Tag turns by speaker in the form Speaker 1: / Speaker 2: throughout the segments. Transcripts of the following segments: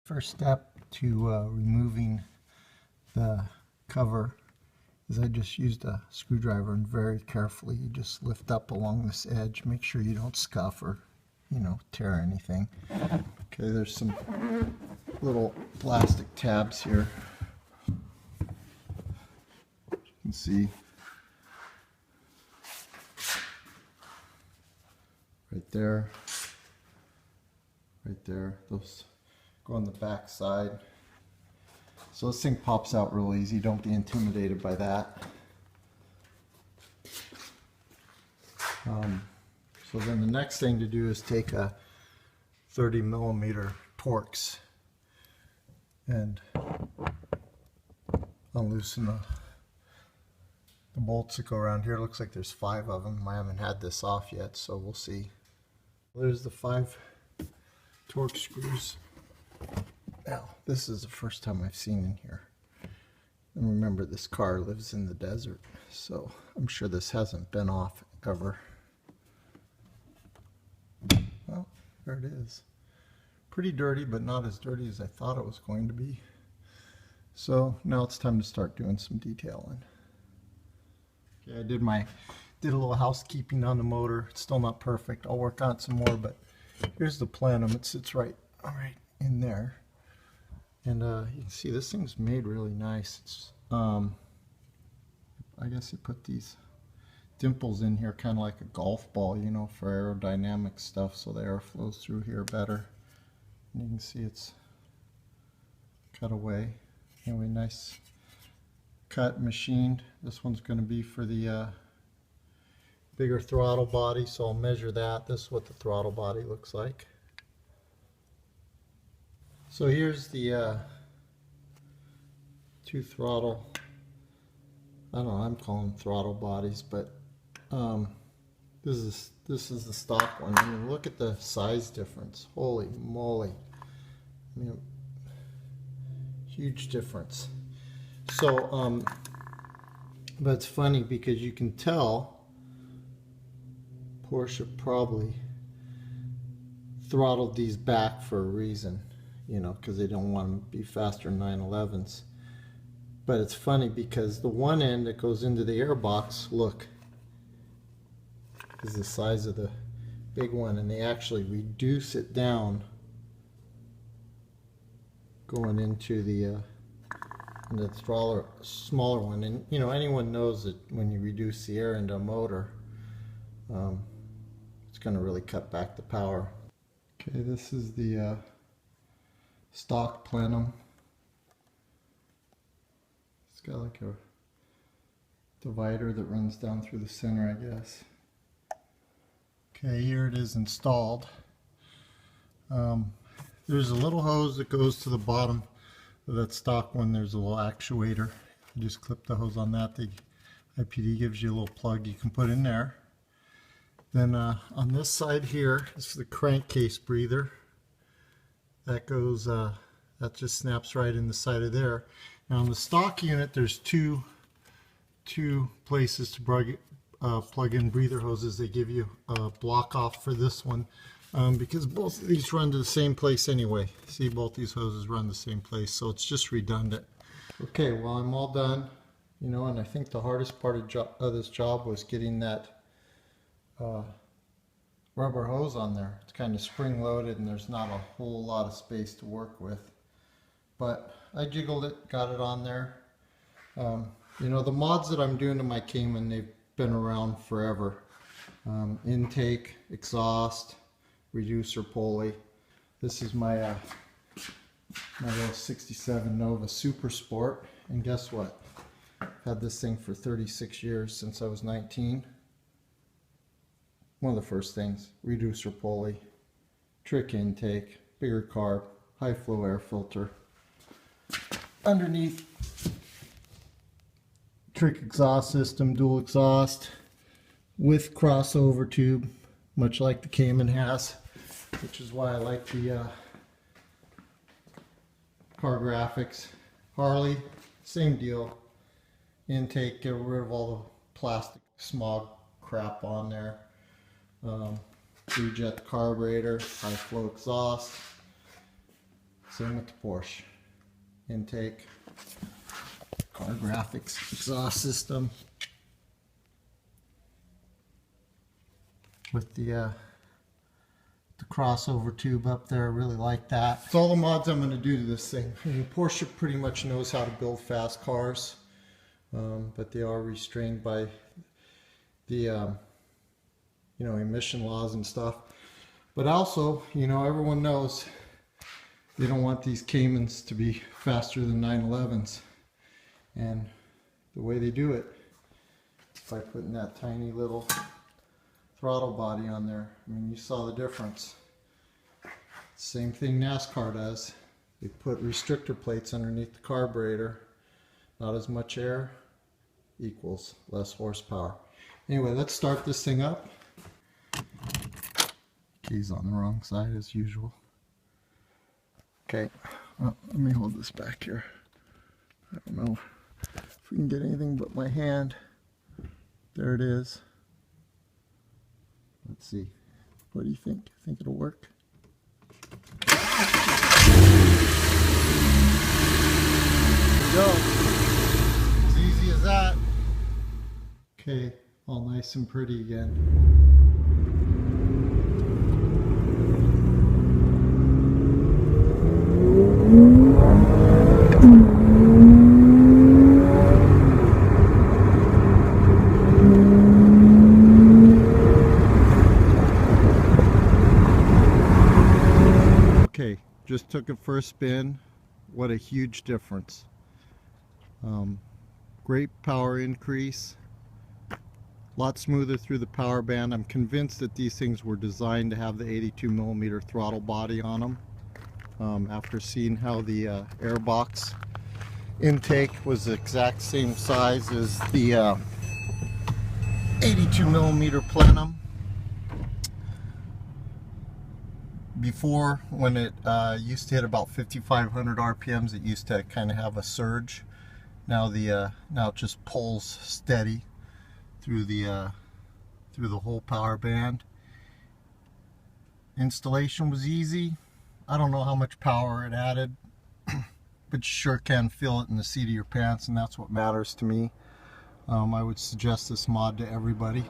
Speaker 1: First step to removing the cover is I just used a screwdriver, and very carefully you just lift up along this edge. Make sure you don't scuff or, tear anything. Okay, there's some little plastic tabs here. You can see right there, right there. Those go on the back side. So this thing pops out real easy. Don't be intimidated by that. So then the next thing to do is take a 30mm Torx and unloosen the bolts that go around here. It looks like there's 5 of them. I haven't had this off yet, so we'll see. There's the 5 Torx screws. Now, this is the first time I've seen in here. And remember, this car lives in the desert, so I'm sure this hasn't been off ever. Well, there it is. Pretty dirty, but not as dirty as I thought it was going to be. So now it's time to start doing some detailing. Okay, I did a little housekeeping on the motor. It's still not perfect. I'll work on it some more, but here's the plenum. It sits right in there. And you can see this thing's made really nice. It's, I guess you put these dimples in here kind of like a golf ball, for aerodynamic stuff, so the air flows through here better. And you can see it's cut away. Anyway, nice cut, machined. This one's going to be for the bigger throttle body, so I'll measure that. This is what the throttle body looks like. So here's the 2 throttle, I don't know, I'm calling them throttle bodies, but this is the stock one. I mean, look at the size difference. Holy moly. I mean, huge difference. So, but it's funny because you can tell Porsche probably throttled these back for a reason. Because they don't want them to be faster than 911s. But it's funny because the one end that goes into the airbox, look, is the size of the big one, and they actually reduce it down going into the smaller one. And anyone knows that when you reduce the air into a motor, it's going to really cut back the power. Okay, this is the stock plenum. It's got like a divider that runs down through the center, I guess. Okay, here it is installed. There's a little hose that goes to the bottom of that stock one. There's a little actuator. You just clip the hose on that. The IPD gives you a little plug you can put in there. Then on this side here is the crankcase breather. That goes, that just snaps right in the side of there. Now on the stock unit, there's two places to plug in breather hoses. They give you a block off for this one because both of these run to the same place anyway. See, both these hoses run the same place, so it's just redundant. Okay, well, I'm all done. And I think the hardest part of this job was getting that rubber hose on there. It's kind of spring loaded and there's not a whole lot of space to work with, but I jiggled it, got it on there. The mods that I'm doing to my Cayman, they've been around forever. Intake, exhaust, reducer pulley. This is my little 67 Nova Super Sport, and guess what? I've had this thing for 36 years, since I was 19. One of the first things, reducer pulley, trick intake, bigger carb, high flow air filter. Underneath, trick exhaust system, dual exhaust with crossover tube, much like the Cayman has, which is why I like the car graphics. Harley, same deal. Intake, get rid of all the plastic smog crap on there. Three-jet carburetor, high flow exhaust. Same with the Porsche. Intake, car graphics, exhaust system. With the crossover tube up there, I really like that. It's all the mods I'm going to do to this thing. I mean, Porsche pretty much knows how to build fast cars, but they are restrained by the emission laws and stuff. But also, everyone knows they don't want these Caymans to be faster than 911s, and the way they do it is by putting that tiny little throttle body on there. I mean, you saw the difference. Same thing NASCAR does. They put restrictor plates underneath the carburetor. Not as much air equals less horsepower. Anyway, let's start this thing up. Key's on the wrong side as usual. Okay, well, let me hold this back here. I don't know if we can get anything but my hand. There it is. Let's see. What do you think? Think it'll work? There we go. As easy as that. Okay, all nice and pretty again. Just took it for a spin. What a huge difference. Great power increase. A lot smoother through the power band. I'm convinced that these things were designed to have the 82mm throttle body on them. After seeing how the airbox intake was the exact same size as the 82mm Plenum. Before, when it used to hit about 5,500 RPMs, it used to kind of have a surge. Now now it just pulls steady through the whole power band. Installation was easy. I don't know how much power it added, but you sure can feel it in the seat of your pants, and that's what matters to me. I would suggest this mod to everybody.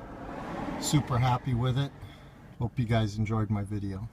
Speaker 1: Super happy with it. Hope you guys enjoyed my video.